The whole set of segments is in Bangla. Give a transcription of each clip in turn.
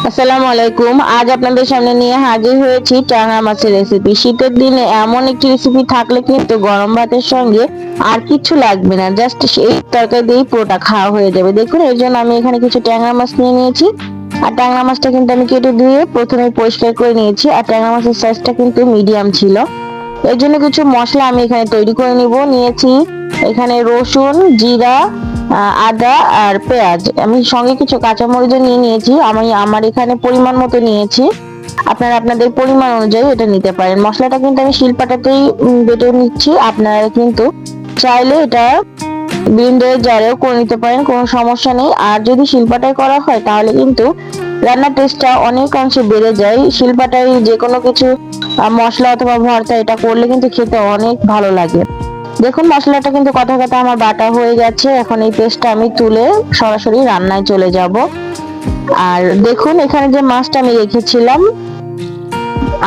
আসসালামু আলাইকুম। আজ আপনাদের সামনে নিয়ে হাজির হয়েছি ট্যাংরা মাছের রেসিপি। শীতের দিনে এমন একটি রেসিপি থাকলে কিন্তু গরম ভাতের সঙ্গে আর কিছু লাগবে না, জাস্ট এই তরকারি দিয়েই পুরোটা খাওয়া হয়ে যাবে। দেখুন, এর জন্য আমি এখানে কিছু ট্যাংরা মাছ নিয়ে নিয়েছি। আর ট্যাংরা মাছটা কিন্তু আমি কেটে ধুয়ে প্রথমে পরিষ্কার করে নিয়েছি। আর ট্যাংরা মাছের সাইজটা কিন্তু মিডিয়াম ছিল। এর জন্য কিছু মশলা আমি এখানে তৈরি করে নিয়েছি এখানে রসুন, জিরা, আদা আর পেঁয়াজ। আমি সঙ্গে কিছু কাঁচামরিচও নিয়ে নিয়েছি। আমি আমার এখানে পরিমাণ মতো নিয়েছি, আপনারা আপনাদের পরিমাণ অনুযায়ী এটা নিতে পারেন। মশলাটা কিন্তু আমি শিলপাটাতেই বেটে নিচ্ছি। আপনারা কিন্তু চাইলে এটা ব্লেন্ডারের জারেও করে নিতে পারেন, কোনো সমস্যা নেই। আর যদি শিলপাটায় করা হয় তাহলে কিন্তু রান্নার টেস্টটা অনেকাংশে বেড়ে যায়। শিলপাটায় যে কোনো কিছু মশলা অথবা ভর্তা এটা করলে কিন্তু খেতে অনেক ভালো লাগে। দেখুন, মশলাটা কিন্তু কথা কথা আমার বাটা হয়ে গেছে। এখন এই পেস্টটা আমি তুলে সরাসরি রান্নায় চলে যাব। আর দেখুন, এখানে যে মাছটা আমি রেখেছিলাম,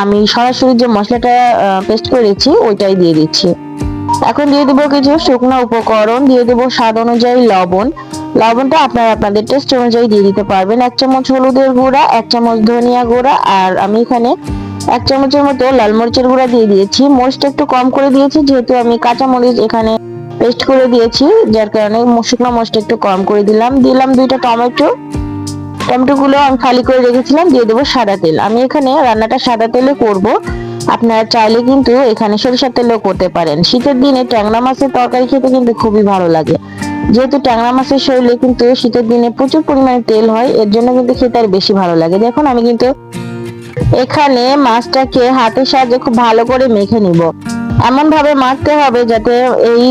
আমি সরাসরি যে মশলাটা পেস্ট করেছি ওইটাই দিয়ে দিচ্ছি। এখন দিয়ে দেবো কিছু শুকনো উপকরণ, দিয়ে দেবো স্বাদ অনুযায়ী লবণ। লবণটা আপনারা আপনাদের টেস্ট অনুযায়ী দিয়ে দিতে পারবেন। 1 চামচ হলুদের গুঁড়া, 1 চামচ ধনিয়া গুঁড়া, আর আমি এখানে 1 চামচের মতো লাল মরিচের গুঁড়া দিয়ে দিয়েছি। মরিচটা একটু কম করে দিয়েছি, যেহেতু আমি কাঁচা মরিচ এখানে পেস্ট করে দিয়েছি, যার কারণে শুকনো মরিচটা একটু কম করে দিলাম। 2টা টমেটো। টমেটোগুলো আমি খালি করে রেখেছিলাম। দিয়ে দেবো সাদা তেল। আমি এখানে রান্নাটা সাদা তেলে করব। আপনারা চাইলে কিন্তু এখানে সরিষার তেলেও করতে পারেন। শীতের দিনে ট্যাংরা মাছের তরকারি খেতে কিন্তু খুবই ভালো লাগে। যেহেতু ট্যাংরা মাছের শরীরে কিন্তু শীতের দিনে প্রচুর পরিমাণে তেল হয়, এর জন্য কিন্তু খেতে আর বেশি ভালো লাগে। দেখুন, আমি কিন্তু এখানে মাছটাকে হাতের সাহায্যে খুব ভালো করে মেখে নিব। এমন ভাবে মাখতে হবে যাতে এই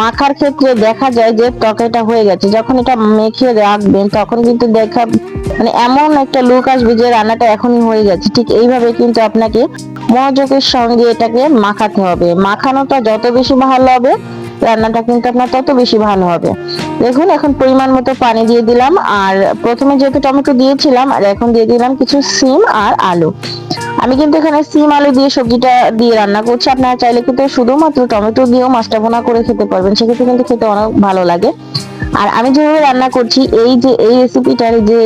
মাখার ক্ষেত্রে দেখা যায় যে তরকারিটা হয়ে গেছে। যখন এটা মেখে রাখবেন তখন কিন্তু এমন একটা লুক আসবে যে রান্নাটা এখনই হয়ে গেছে। ঠিক এইভাবে কিন্তু আপনাকে মনোযোগের সঙ্গে এটাকে মাখাতে হবে। মাখানোটা যত বেশি ভালো হবে, রান্নাটা কিন্তু আপনার তত বেশি ভালো হবে। দেখুন, এখন পরিমাণ মতো পানি দিয়ে দিলাম। আর প্রথমে যেহেতু টমেটো দিয়েছিলাম, আর এখন দিয়ে দিলাম কিছু সিম আর আলু। আমি কিন্তু এখানে সিম আলু দিয়ে সবজিটা দিয়ে রান্না করছি। আপনারা চাইলে কিন্তু শুধুমাত্র টমেটো দিয়েও মাছটা ভুনা করে খেতে পারবেন, সেক্ষেত্রে কিন্তু খেতে অনেক ভালো লাগে। আর আমি যেভাবে রান্না করছি, এই রেসিপিটার যে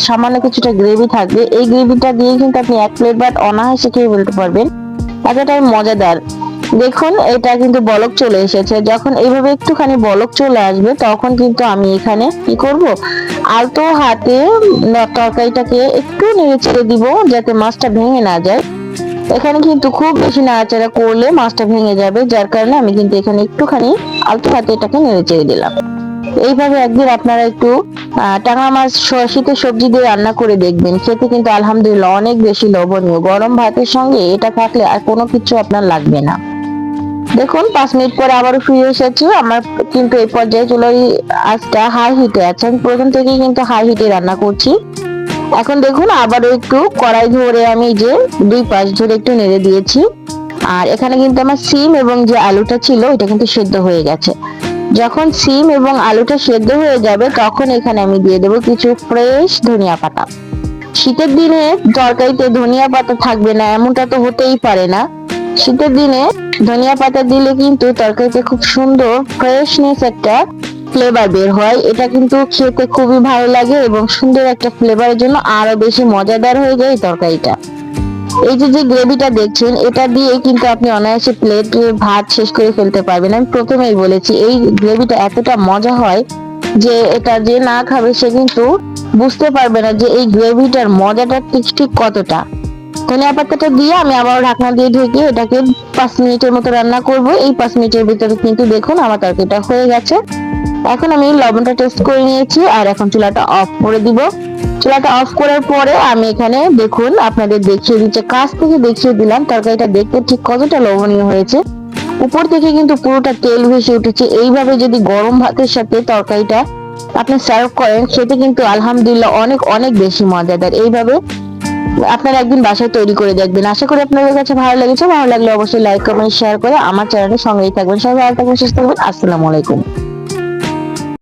সামান্য কিছুটা গ্রেভি থাকবে, এই গ্রেভিটা দিয়ে কিন্তু আপনি 1 প্লেট ভাত অনায়াসে খেয়ে ফেলতে পারবেন, এতটাই মজাদার। দেখুন, এটা কিন্তু বলক চলে এসেছে। যখন এইভাবে একটুখানি বলক চলে আসবে তখন কিন্তু আমি এখানে কি করব, আলতো হাতে তরকারিটাকে একটু নেড়ে চেড়ে দিব যাতে মাছটা ভেঙে না যায়। এখানে কিন্তু খুব বেশি নাড়াচাড়া করলে মাছটা ভেঙে যাবে, যার কারণে আমি কিন্তু এখানে একটুখানি আলতো হাতে এটাকে নেড়ে চেড়ে দিলাম। এইভাবে একদিন আপনারা একটু টাঙা মাছ শীতের সবজি দিয়ে রান্না করে দেখবেন, খেতে কিন্তু আলহামদুলিল্লাহ অনেক বেশি লোভনীয়। গরম ভাতের সঙ্গে এটা থাকলে আর কোনো কিছু আপনার লাগবে না। দেখুন, 5 মিনিট পরে আবারও ফিরে এসেছি। আমার কিন্তু এই পর্যায়ে চুলার আঁচটা হাই হিটে আছে। আমি প্রথম থেকেই কিন্তু হাই হিটে রান্না করছি। এখন দেখুন, আবারও একটু কড়াই ধরে আমি যে 2 পাশ ধরে একটু নেড়ে দিয়েছি। আর এখানে কিন্তু আমার সিম এবং যে আলুটা ছিল এটা কিন্তু সেদ্ধ হয়ে গেছে। যখন সিম এবং আলুটা সেদ্ধ হয়ে যাবে তখন এখানে আমি দিয়ে দেবো কিছু ফ্রেশ ধনিয়া পাতা। শীতের দিনে তরকারিতে ধনিয়া পাতা থাকবে না এমনটা তো হতেই পারে না। শীতের দিনে ধনিয়া পাতা দিলে কিন্তু তরকারিতে খুব সুন্দর ফ্রেশনেস একটা ফ্লেভার বের হয়। এটা কিন্তু খেতে খুবই ভালো লাগে এবং সুন্দর একটা ফ্লেভারের জন্য আরো বেশি মজাদার হয়ে যায় এই তরকারিটা। এই যে যে গ্রেভিটা দেখছেন, এটা দিয়ে কিন্তু আপনি অনায়াসে প্লেট ভাত শেষ করে ফেলতে পারবেন। আমি প্রথমেই বলেছি এই গ্রেভিটা এতটা মজা হয় যে এটা যে না খাবে সে কিন্তু বুঝতে পারবে না যে এই গ্রেভিটার মজাটা ঠিক ঠিক কতটা। ধনিয়া পাতাটা দিয়ে আমি আবার ঢাকনা দিয়ে ঢেকে এটাকে 5 মিনিটের মতো রান্না করব। এই 5 মিনিটের ভিতরে কিন্তু দেখুন আমার তরকারিটা হয়ে গেছে। এখন আমি লবণটা টেস্ট করে নিয়েছি আর এখন চুলাটা অফ করে দিব। চুলাটা অফ করার পরে আমি এখানে দেখুন আপনাদের দেখিয়ে দিচ্ছি, কাছ থেকে দেখিয়ে দিলাম তরকারিটা দেখতে ঠিক কতটা লোভনীয় হয়েছে। উপর থেকে কিন্তু পুরোটা তেল ভেসে উঠেছে। এইভাবে যদি গরম ভাতের সাথে তরকারিটা আপনি সার্ভ করেন, খেতে কিন্তু আলহামদুলিল্লাহ অনেক অনেক বেশি মজাদার। এইভাবে আপনারা একদিন বাসায় তৈরি করে দেখবেন। আশা করি আপনাদের কাছে ভালো লেগেছে। ভালো লাগলে অবশ্যই লাইক কমেন্ট শেয়ার করে আমার চ্যানেলের সঙ্গেই থাকবেন। সবাই ভালো থাকবেন, সুস্থ থাকবেন। আসসালামু আলাইকুম।